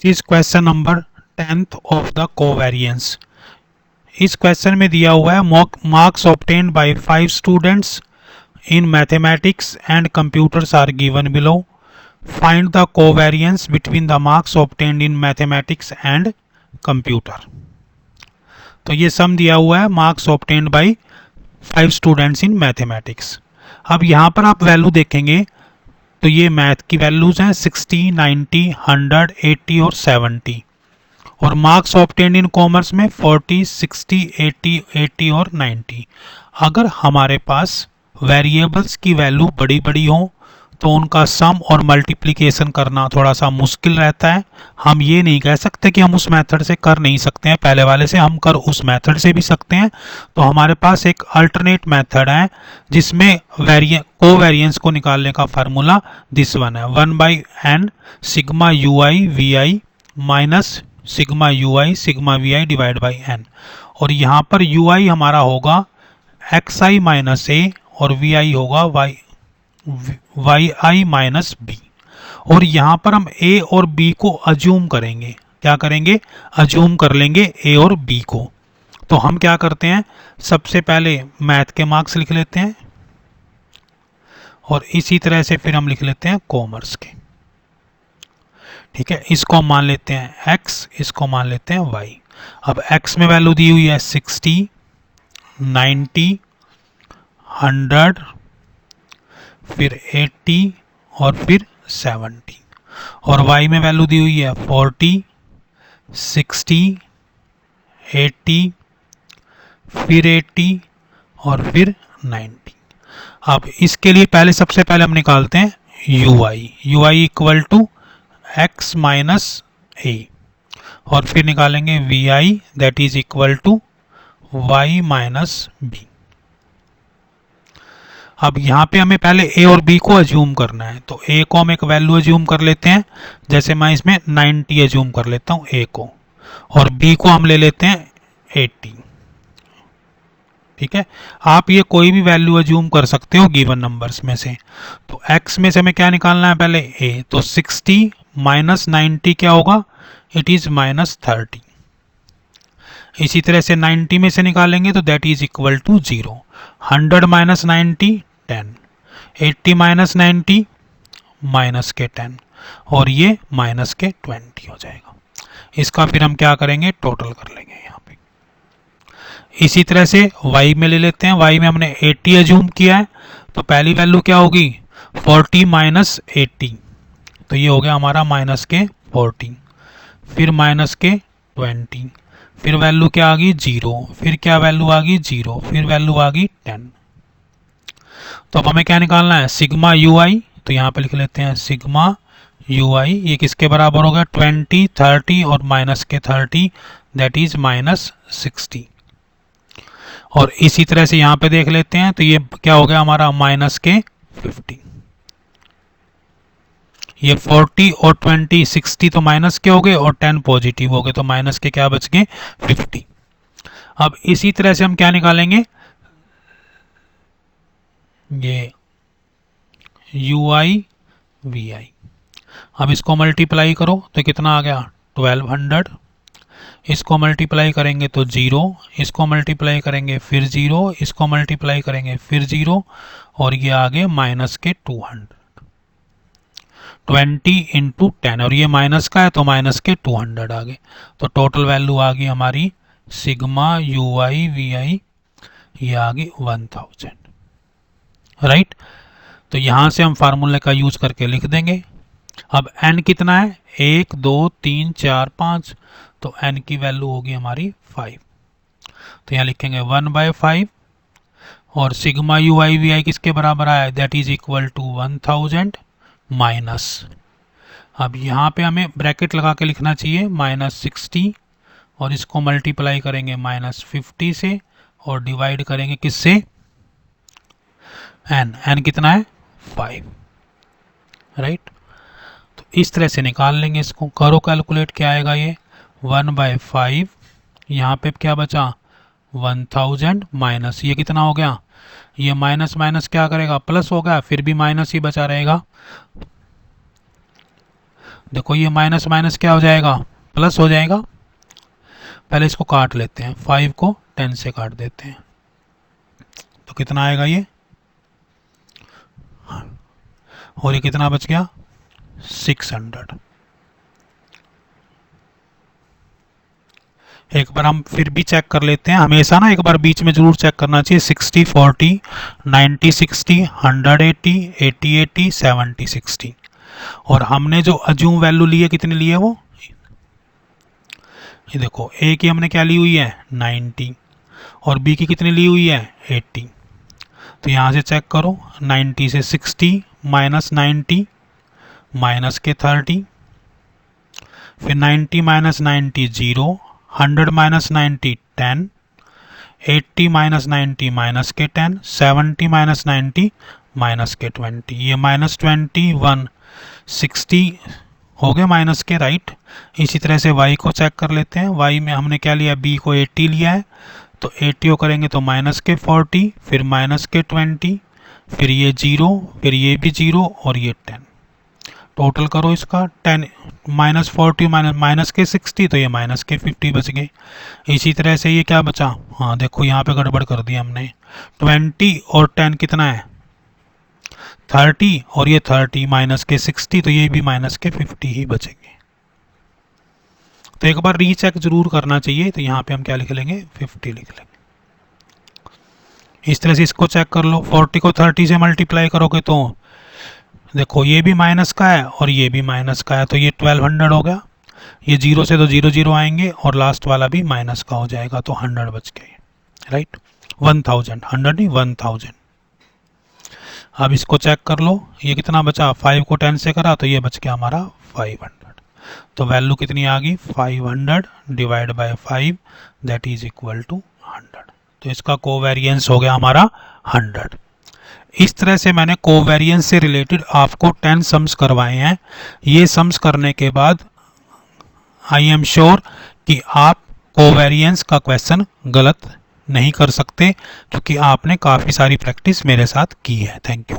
इस question number 10th of the covariance. इस question में दिया हुआ है marks obtained by 5 students in mathematics and computers are given below. Find the covariance between the marks obtained in mathematics and computer. तो ये sum दिया हुआ है marks obtained by 5 students in mathematics. अब यहाँ पर आप वैल्यू देखेंगे तो ये मैथ की वैल्यूज हैं 60, 90, 100, 80 और 70। और मार्क्स ऑब्टेन्ड इन कॉमर्स में 40, 60, 80, 80 और 90। अगर हमारे पास वेरिएबल्स की वैल्यू बड़ी बड़ी हो तो उनका सम और मल्टीप्लिकेशन करना थोड़ा सा मुश्किल रहता है। हम ये नहीं कह सकते कि हम उस मेथड से कर नहीं सकते हैं, पहले वाले से हम कर उस मेथड से भी सकते हैं। तो हमारे पास एक अल्टरनेट मेथड है जिसमें कोवेरिएंस को निकालने का फार्मूला दिस वन है, 1/n sigma u i v i minus sigma u i sigma v i divide by n. और यहाँ पर यू आई हमारा होगा एक्स आई माइनस ए और वी आई होगा वाई आई माइनस बी। और यहाँ पर हम ए और बी को अज्यूम करेंगे। क्या करेंगे? अज्यूम कर लेंगे ए और बी को। तो हम क्या करते हैं, सबसे पहले मैथ के मार्क्स लिख लेते हैं और इसी तरह से फिर हम लिख लेते हैं कॉमर्स के। ठीक है, इसको हम मान लेते हैं x, इसको मान लेते हैं y। अब x में वैल्यू दी हुई है 60, 90, 100, फिर 80 और फिर 70। और y में वैल्यू दी हुई है 40, 60, 80, फिर 80 और फिर 90। अब इसके लिए पहले सबसे पहले हम निकालते हैं ui equal to x minus a और फिर निकालेंगे v i that is equal to y minus b. अब यहाँ पे हमें पहले a और b को अज्यूम करना है, तो a को हम एक वैल्यू अज्यूम कर लेते हैं, जैसे मैं इसमें 90 अज्यूम कर लेता हूँ a को, और b को हम ले लेते हैं 80। ठीक है, आप ये कोई भी वैल्यू अज्यूम कर सकते हो गिवन नंबर्स में से। तो x में से हमें क्या निकालना है पहले a, तो 60 माइनस 90 क्या होगा? It is minus 30। इसी तरह से 90 में से निकालेंगे तो that is equal to 0। 100 minus 90 10, 80 minus 90 minus के 10 और ये माइनस के 20 हो जाएगा। इसका फिर हम क्या करेंगे, टोटल कर लेंगे यहाँ पे। इसी तरह से y में ले लेते हैं, y में हमने 80 अज्यूम किया है, तो पहली वैल्यू क्या होगी 40 माइनस 80, तो ये हो गया हमारा माइनस के 40, फिर माइनस के 20, फिर वैल्यू क्या आ गई 0, फिर क्या वैल्यू आ गई 0, फिर वैल्यू आ गई 10। तो अब हमें क्या निकालना है, सिग्मा यू आई। तो यहाँ पे लिख लेते हैं सिग्मा यू आई, ये किसके बराबर होगा 20, 30 और माइनस के 30 दैट इज माइनस 60। और इसी तरह से यहाँ पे देख लेते हैं, तो ये क्या हो गया हमारा माइनस के 50। ये 40 और 20 60 तो माइनस के हो गए और 10 पॉजिटिव हो गए, तो माइनस के क्या बच गए 50। अब इसी तरह से हम क्या निकालेंगे, ये यू आई वी आई। अब इसको मल्टीप्लाई करो तो कितना आ गया 1200। इसको मल्टीप्लाई करेंगे तो 0, इसको मल्टीप्लाई करेंगे फिर 0, इसको मल्टीप्लाई करेंगे फिर 0 और ये आ गए माइनस के 200। 20 इंटू 10 और ये माइनस का है तो माइनस के 200 आ गए। तो टोटल वैल्यू आ गई हमारी सिग्मा यू आई वी आई, ये आ गई 1000। राइट, तो यहां से हम फार्मूले का यूज करके लिख देंगे। अब n कितना है 1 2 3 4 5, तो n की वैल्यू होगी हमारी 5। तो यहाँ लिखेंगे 1/5 और sigma u i v i किसके बराबर आया, that is equal to 1000 minus, अब यहाँ पे हमें ब्रैकेट लगा के लिखना चाहिए माइनस 60 और इसको मल्टीप्लाई करेंगे माइनस 50 से और डिवाइड करेंगे किससे, n कितना है 5। राइट, तो इस तरह से निकाल लेंगे इसको। करो कैलकुलेट, क्या आएगा ये 1/5, यहाँ पे क्या बचा 1000 माइनस ये कितना हो गया, ये माइनस माइनस क्या करेगा प्लस हो गया, फिर भी माइनस ही बचा रहेगा। देखो ये माइनस माइनस क्या हो जाएगा, प्लस हो जाएगा। पहले इसको काट लेते हैं, 5 को 10 से काट देते हैं तो कितना आएगा ये, और ये कितना बच गया 600। एक बार हम फिर भी चेक कर लेते हैं, हमेशा ना एक बार बीच में जरूर चेक करना चाहिए। 60 40, 90 60, 180, 80 80, 70 60। और हमने जो अज्यूम वैल्यू ली है कितनी ली है वो, ये देखो ए की हमने क्या ली हुई है 90 और बी की कितनी ली हुई है 80। तो यहाँ से चेक करो, 90 से 60 माइनस 90 माइनस के 30, फिर 90 माइनस 90 0, 100 माइनस 90 10, 80 माइनस 90 माइनस के 10, 70 माइनस 90 माइनस के 20, ये माइनस 21 60 हो गए माइनस के, राइट। इसी तरह से y को चेक कर लेते हैं, y में हमने क्या लिया, b को 80 लिया है तो 80 को करेंगे तो माइनस के 40, फिर माइनस के 20, फिर ये 0, फिर ये भी 0 और ये 10। टोटल करो इसका 10 माइनस 40 माइनस के 60 तो ये माइनस के 50 बच गए। इसी तरह से ये क्या बचा, हाँ देखो यहाँ पे गड़बड़ कर दी हमने, 20 और 10 कितना है 30 और ये 30 माइनस के 60 तो ये भी माइनस के 50 ही बचेंगे। तो एक बार रीचेक जरूर करना चाहिए। तो यहाँ पे हम क्या लिख लेंगे 50 लिख लेंगे। इस तरह से इसको चेक कर लो, 40 को 30 से मल्टीप्लाई करोगे तो देखो ये भी माइनस का है और ये भी माइनस का है तो ये 1200 हो गया। ये 0 से तो 0 0 आएंगे और लास्ट वाला भी माइनस का हो जाएगा तो 100 बच गए, राइट। 1000, 100 नहीं 1000। अब इसको चेक कर लो, ये कितना बचा, 5 को 10 से करा तो ये बच गया हमारा 500। तो वैल्यू कितनी आ गई 500 divide by 5 that is equal to 100। तो इसका कोवेरियंस हो गया हमारा 100। इस तरह से मैंने कोवेरियंस से रिलेटेड आपको 10 सम्स करवाए हैं। ये सम्स करने के बाद आई एम श्योर कि आप कोवेरियंस का क्वेश्चन गलत नहीं कर सकते, क्योंकि आपने काफ़ी सारी प्रैक्टिस मेरे साथ की है। Thank you.